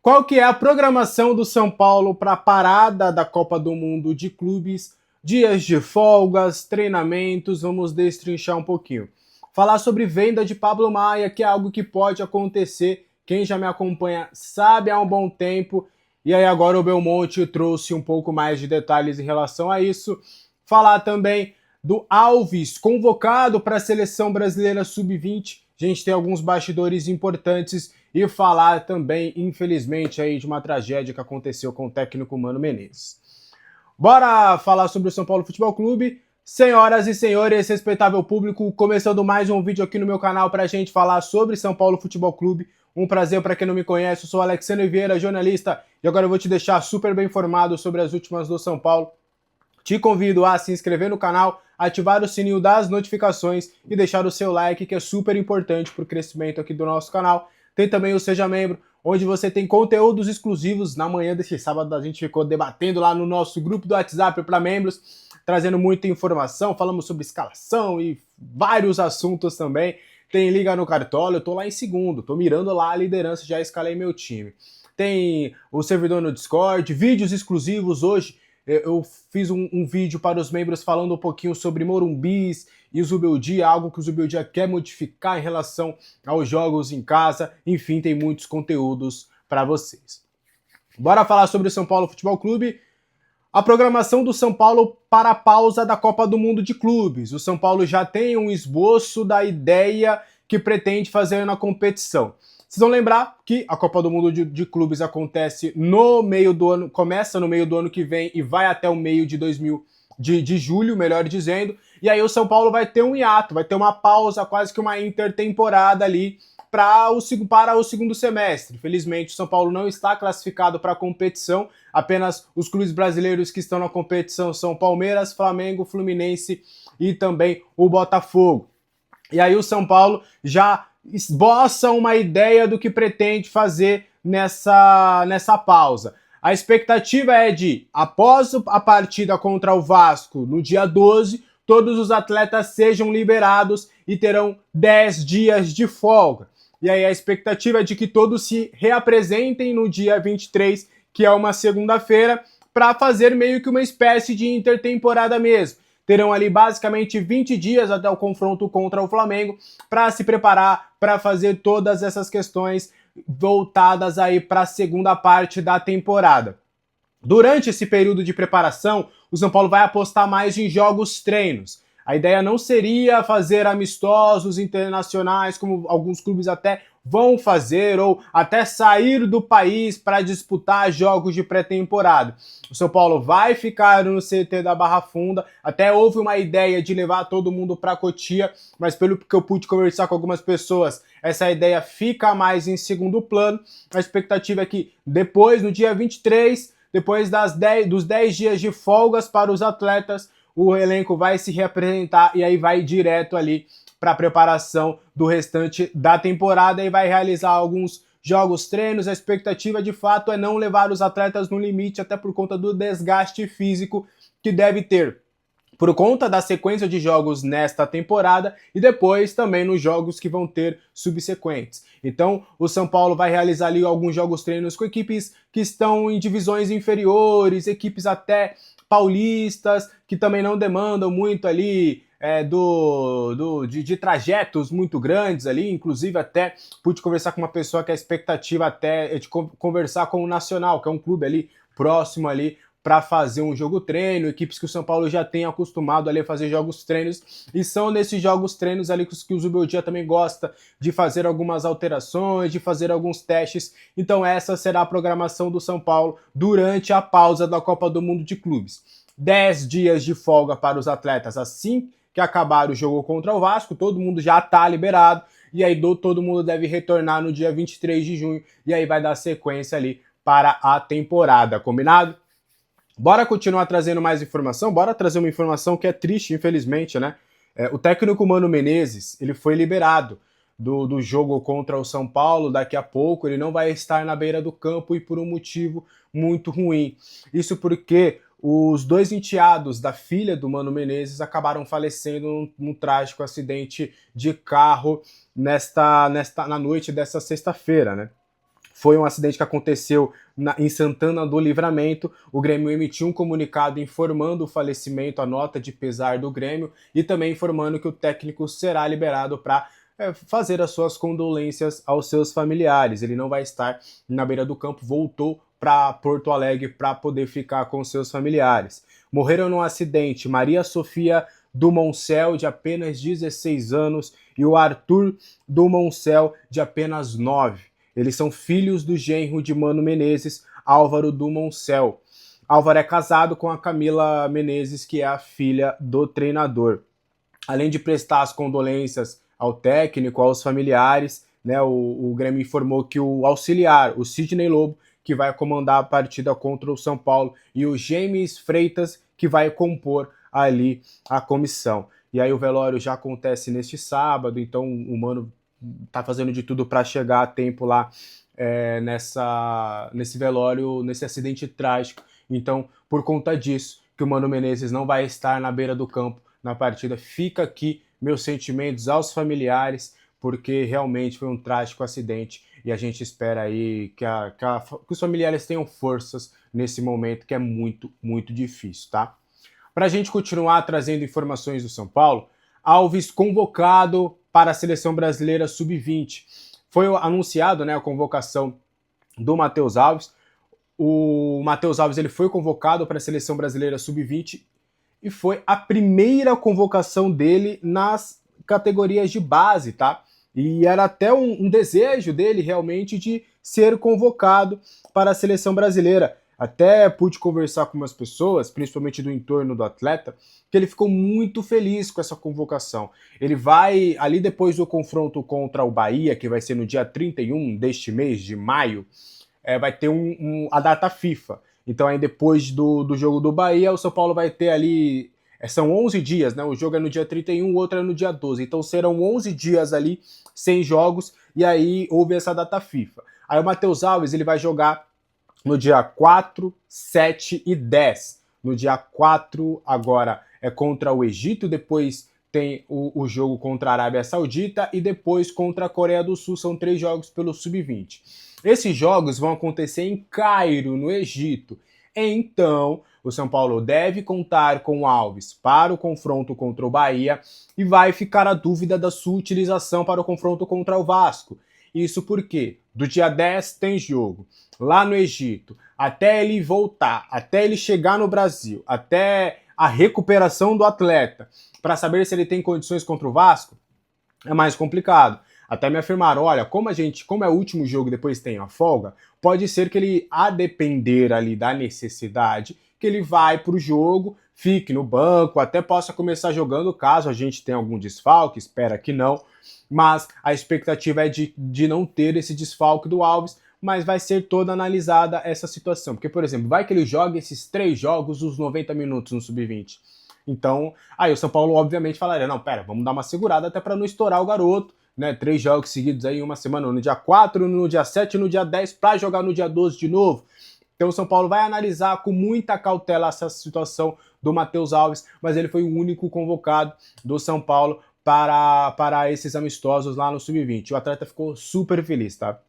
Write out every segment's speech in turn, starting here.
Qual que é a programação do São Paulo para a parada da Copa do Mundo de clubes? Dias de folgas, treinamentos, vamos destrinchar um pouquinho. Falar sobre venda de Pablo Maia, que é algo que pode acontecer. Quem já me acompanha sabe há um bom tempo. E aí agora o Belmonte trouxe um pouco mais de detalhes em relação a isso. Falar também do Alves, convocado para a Seleção Brasileira Sub-20. A gente tem alguns bastidores importantes e falar também, infelizmente, aí de uma tragédia que aconteceu com o técnico Mano Menezes. Bora falar sobre o São Paulo Futebol Clube. Senhoras e senhores, respeitável público, começando mais um vídeo aqui no meu canal para a gente falar sobre São Paulo Futebol Clube. Um prazer para quem não me conhece, eu sou Alexandre Vieira, jornalista, e agora eu vou te deixar super bem informado sobre as últimas do São Paulo. Te convido a se inscrever no canal, ativar o sininho das notificações e deixar o seu like, que é super importante para o crescimento aqui do nosso canal. Tem também o Seja Membro, onde você tem conteúdos exclusivos. Na manhã desse sábado a gente ficou debatendo lá no nosso grupo do WhatsApp para membros, trazendo muita informação, falamos sobre escalação e vários assuntos também. Tem Liga no Cartola, eu tô lá em segundo, tô mirando lá a liderança, já escalei meu time. Tem o servidor no Discord, vídeos exclusivos hoje. Eu fiz um vídeo para os membros falando um pouquinho sobre Morumbis e o Zubeldia, algo que o Zubeldia quer modificar em relação aos jogos em casa. Enfim, tem muitos conteúdos para vocês. Bora falar sobre o São Paulo Futebol Clube. A programação do São Paulo para a pausa da Copa do Mundo de Clubes. O São Paulo já tem um esboço da ideia que pretende fazer na competição. Vocês vão lembrar que a Copa do Mundo de Clubes acontece no meio do ano, começa no meio do ano que vem e vai até o meio de julho, melhor dizendo. E aí o São Paulo vai ter um hiato, vai ter uma pausa, quase que uma intertemporada ali para o segundo semestre. Felizmente, o São Paulo não está classificado para a competição, apenas os clubes brasileiros que estão na competição são Palmeiras, Flamengo, Fluminense e também o Botafogo. E aí o São Paulo já esboça uma ideia do que pretende fazer nessa pausa. A expectativa é de, após a partida contra o Vasco, no dia 12, todos os atletas sejam liberados e terão 10 dias de folga. E aí a expectativa é de que todos se reapresentem no dia 23, que é uma segunda-feira, para fazer meio que uma espécie de intertemporada mesmo. Terão ali basicamente 20 dias até o confronto contra o Flamengo para se preparar, para fazer todas essas questões voltadas aí para a segunda parte da temporada. Durante esse período de preparação, o São Paulo vai apostar mais em jogos-treinos. A ideia não seria fazer amistosos internacionais, como alguns clubes até vão fazer, ou até sair do país para disputar jogos de pré-temporada. O São Paulo vai ficar no CT da Barra Funda, até houve uma ideia de levar todo mundo para Cotia, mas pelo que eu pude conversar com algumas pessoas, essa ideia fica mais em segundo plano. A expectativa é que depois, no dia 23, depois dos 10 dias de folgas para os atletas, o elenco vai se reapresentar e aí vai direto ali para a preparação do restante da temporada e vai realizar alguns jogos, treinos. A expectativa de fato é não levar os atletas no limite, até por conta do desgaste físico que deve ter, por conta da sequência de jogos nesta temporada e depois também nos jogos que vão ter subsequentes. Então, o São Paulo vai realizar ali alguns jogos treinos com equipes que estão em divisões inferiores, equipes até paulistas, que também não demandam muito ali de trajetos muito grandes ali. Inclusive até pude conversar com uma pessoa que a expectativa até é de conversar com o Nacional, que é um clube ali próximo ali, para fazer um jogo treino, equipes que o São Paulo já tem acostumado ali a fazer jogos treinos, e são nesses jogos treinos ali que o Zubeldia também gosta de fazer algumas alterações, de fazer alguns testes. Então essa será a programação do São Paulo durante a pausa da Copa do Mundo de Clubes. 10 dias de folga para os atletas assim que acabar o jogo contra o Vasco, todo mundo já está liberado, e aí todo mundo deve retornar no dia 23 de junho, e aí vai dar sequência ali para a temporada, combinado? Bora continuar trazendo mais informação? Bora trazer uma informação que é triste, infelizmente, né? O técnico Mano Menezes, ele foi liberado do jogo contra o São Paulo. Daqui a pouco ele não vai estar na beira do campo e por um motivo muito ruim. Isso porque os dois enteados da filha do Mano Menezes acabaram falecendo num trágico acidente de carro na noite dessa sexta-feira, né? Foi um acidente que aconteceu em Santana do Livramento. O Grêmio emitiu um comunicado informando o falecimento, a nota de pesar do Grêmio, e também informando que o técnico será liberado para fazer as suas condolências aos seus familiares. Ele não vai estar na beira do campo, voltou para Porto Alegre para poder ficar com seus familiares. Morreram num acidente Maria Sofia Dumoncel, de apenas 16 anos, e o Arthur Dumoncel, de apenas 9. Eles são filhos do genro de Mano Menezes, Álvaro Dumoncel. Álvaro é casado com a Camila Menezes, que é a filha do treinador. Além de prestar as condolências ao técnico, aos familiares, né, o Grêmio informou que o auxiliar, o Sidney Lobo, que vai comandar a partida contra o São Paulo, e o James Freitas, que vai compor ali a comissão. E aí o velório já acontece neste sábado, então o Mano tá fazendo de tudo para chegar a tempo lá nesse velório, nesse acidente trágico. Então, por conta disso, que o Mano Menezes não vai estar na beira do campo na partida. Fica aqui meus sentimentos aos familiares, porque realmente foi um trágico acidente e a gente espera aí que os familiares tenham forças nesse momento que é muito, muito difícil, tá? Para a gente continuar trazendo informações do São Paulo, Alves convocado para a Seleção Brasileira Sub-20. Foi anunciado, né, a convocação do Matheus Alves. O Matheus Alves ele foi convocado para a Seleção Brasileira Sub-20 e foi a primeira convocação dele nas categorias de base, tá? E era até um desejo dele realmente de ser convocado para a Seleção Brasileira. Até pude conversar com umas pessoas, principalmente do entorno do atleta, que ele ficou muito feliz com essa convocação. Ele vai, ali depois do confronto contra o Bahia, que vai ser no dia 31 deste mês de maio, vai ter a data FIFA. Então aí depois do jogo do Bahia, o São Paulo vai ter ali, são 11 dias, né? O jogo é no dia 31, o outro é no dia 12. Então serão 11 dias ali, sem jogos, e aí houve essa data FIFA. Aí o Matheus Alves, ele vai jogar no dia 4, 7 e 10. No dia 4, agora, é contra o Egito, depois tem o jogo contra a Arábia Saudita e depois contra a Coreia do Sul. São 3 jogos pelo Sub-20. Esses jogos vão acontecer em Cairo, no Egito. Então, o São Paulo deve contar com o Alves para o confronto contra o Bahia e vai ficar a dúvida da sua utilização para o confronto contra o Vasco. Isso porque do dia 10 tem jogo lá no Egito, até ele voltar, até ele chegar no Brasil, até a recuperação do atleta, para saber se ele tem condições contra o Vasco, é mais complicado. Até me afirmaram, olha, como é o último jogo, depois tem a folga, pode ser que ele, a depender ali da necessidade, que ele vai pro jogo, fique no banco, até possa começar jogando caso a gente tenha algum desfalque, espera que não, mas a expectativa é de não ter esse desfalque do Alves, mas vai ser toda analisada essa situação. Porque, por exemplo, vai que ele joga esses 3 jogos, os 90 minutos no Sub-20. Então, aí o São Paulo obviamente falaria, não, pera, vamos dar uma segurada até para não estourar o garoto, né? 3 jogos seguidos aí em uma semana, no dia 4, no dia 7 e no dia 10, para jogar no dia 12 de novo. Então o São Paulo vai analisar com muita cautela essa situação do Matheus Alves, mas ele foi o único convocado do São Paulo para esses amistosos lá no Sub-20. O atleta ficou super feliz, tá?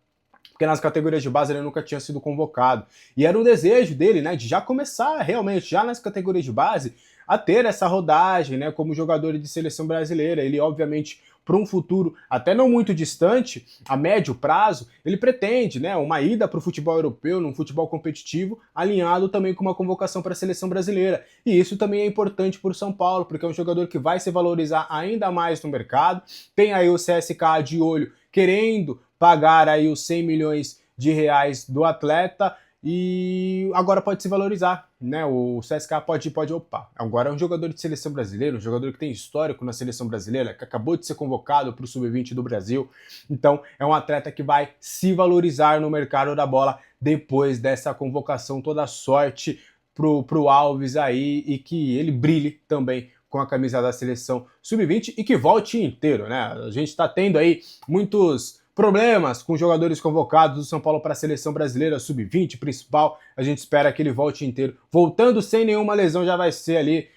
Porque nas categorias de base ele nunca tinha sido convocado. E era um desejo dele, né, de já começar realmente, já nas categorias de base, a ter essa rodagem, né, como jogador de seleção brasileira. Ele, obviamente, para um futuro até não muito distante, a médio prazo, ele pretende, né, uma ida para o futebol europeu, num futebol competitivo, alinhado também com uma convocação para a seleção brasileira. E isso também é importante para o São Paulo, porque é um jogador que vai se valorizar ainda mais no mercado. Tem aí o CSKA de olho, querendo pagar aí os 100 milhões de reais do atleta, e agora pode se valorizar, né? O CSKA pode, opa, agora é um jogador de seleção brasileira, um jogador que tem histórico na seleção brasileira, que acabou de ser convocado para o Sub-20 do Brasil, então é um atleta que vai se valorizar no mercado da bola depois dessa convocação. Toda sorte pro Alves aí, e que ele brilhe também com a camisa da seleção Sub-20 e que volte inteiro, né? A gente está tendo aí muitos problemas com jogadores convocados do São Paulo para a seleção brasileira Sub-20 principal. A gente espera que ele volte inteiro. Voltando sem nenhuma lesão já vai ser ali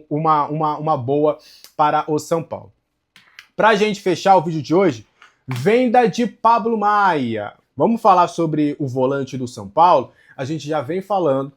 uma boa para o São Paulo. Para a gente fechar o vídeo de hoje, venda de Pablo Maia. Vamos falar sobre o volante do São Paulo? A gente já vem falando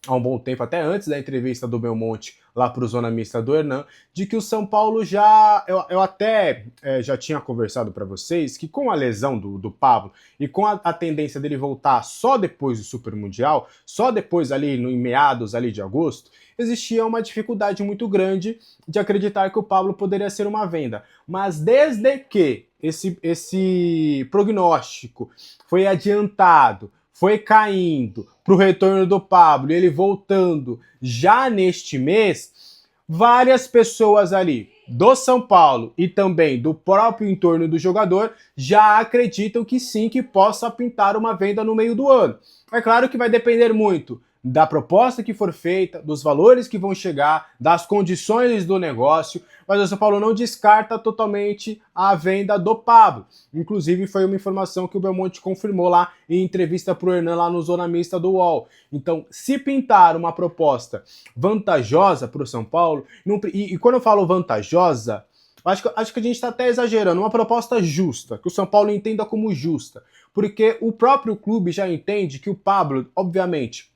há um bom tempo, até antes da entrevista do Belmonte lá para o Zona Mista do Hernan, de que o São Paulo já... Eu até já tinha conversado para vocês que com a lesão do Pablo e com a tendência dele voltar só depois do Super Mundial, só depois ali em meados ali de agosto, existia uma dificuldade muito grande de acreditar que o Pablo poderia ser uma venda. Mas desde que esse prognóstico foi adiantado, foi caindo para o retorno do Pablo e ele voltando já neste mês, várias pessoas ali do São Paulo e também do próprio entorno do jogador já acreditam que sim, que possa pintar uma venda no meio do ano. É claro que vai depender muito da proposta que for feita, dos valores que vão chegar, das condições do negócio, mas o São Paulo não descarta totalmente a venda do Pablo. Inclusive foi uma informação que o Belmonte confirmou lá em entrevista para o Hernan lá no Zona Mista do UOL. Então, se pintar uma proposta vantajosa para o São Paulo, e quando eu falo vantajosa, acho que a gente está até exagerando, uma proposta justa, que o São Paulo entenda como justa, porque o próprio clube já entende que o Pablo, obviamente,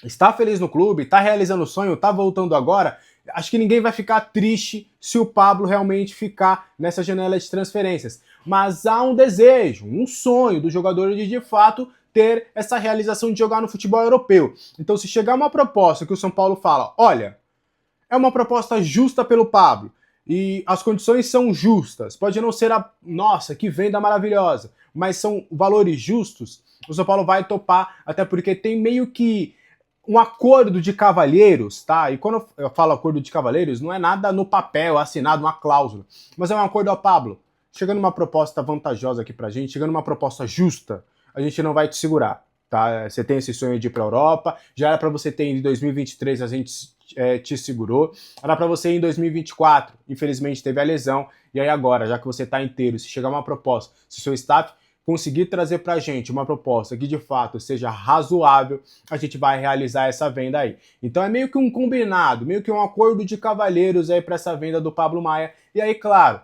está feliz no clube, está realizando o sonho, está voltando agora. Acho que ninguém vai ficar triste se o Pablo realmente ficar nessa janela de transferências. Mas há um desejo, um sonho do jogador de fato ter essa realização de jogar no futebol europeu. Então, se chegar uma proposta que o São Paulo fala, olha, é uma proposta justa pelo Pablo e as condições são justas, pode não ser a, nossa, que venda maravilhosa, mas são valores justos, o São Paulo vai topar, até porque tem meio que um acordo de cavalheiros, tá? E quando eu falo acordo de cavalheiros, não é nada no papel, assinado, uma cláusula, mas é um acordo, ó, Pablo, chegando uma proposta vantajosa aqui pra gente, chegando uma proposta justa, a gente não vai te segurar, tá? Você tem esse sonho de ir pra Europa, já era pra você ter em 2023, a gente te segurou, era pra você ir em 2024, infelizmente teve a lesão, e aí agora, já que você tá inteiro, se chegar uma proposta, se o seu staff conseguir trazer pra gente uma proposta que de fato seja razoável, a gente vai realizar essa venda aí. Então é meio que um combinado, meio que um acordo de cavalheiros aí para essa venda do Pablo Maia. E aí, claro,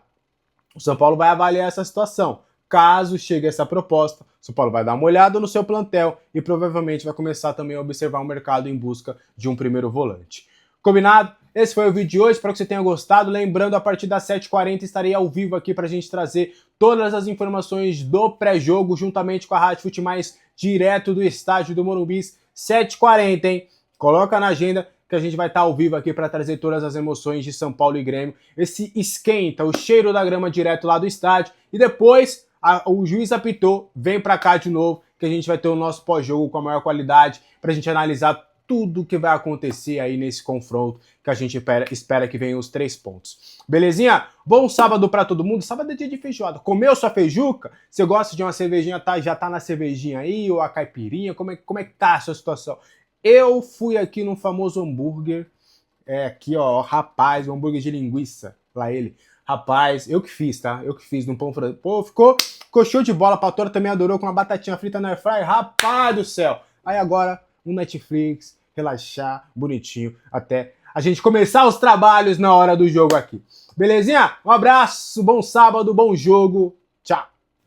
o São Paulo vai avaliar essa situação. Caso chegue essa proposta, o São Paulo vai dar uma olhada no seu plantel e provavelmente vai começar também a observar o mercado em busca de um primeiro volante. Combinado? Esse foi o vídeo de hoje, espero que você tenha gostado. Lembrando, a partir das 7h40 estarei ao vivo aqui para a gente trazer todas as informações do pré-jogo, juntamente com a Rádio Futemais, direto do estádio do Morumbi, 7h40, hein? Coloca na agenda que a gente vai estar ao vivo aqui para trazer todas as emoções de São Paulo e Grêmio. Esse esquenta, o cheiro da grama direto lá do estádio. E depois, o juiz apitou, vem para cá de novo, que a gente vai ter o nosso pós-jogo com a maior qualidade, para a gente analisar tudo que vai acontecer aí nesse confronto, que a gente espera que venham os 3 pontos. Belezinha? Bom sábado pra todo mundo. Sábado é dia de feijoada. Comeu sua feijuca? Você gosta de uma cervejinha, já tá na cervejinha aí, ou a caipirinha? Como é que tá a sua situação? Eu fui aqui no famoso hambúrguer, aqui ó, rapaz, um hambúrguer de linguiça, lá ele. Rapaz, eu que fiz, tá? Eu que fiz no pão francês. Pô, ficou show de bola. A Patora também adorou com uma batatinha frita na airfryer. Rapaz do céu! Aí agora um Netflix, relaxar, bonitinho, até a gente começar os trabalhos na hora do jogo aqui. Belezinha? Um abraço, bom sábado, bom jogo, tchau!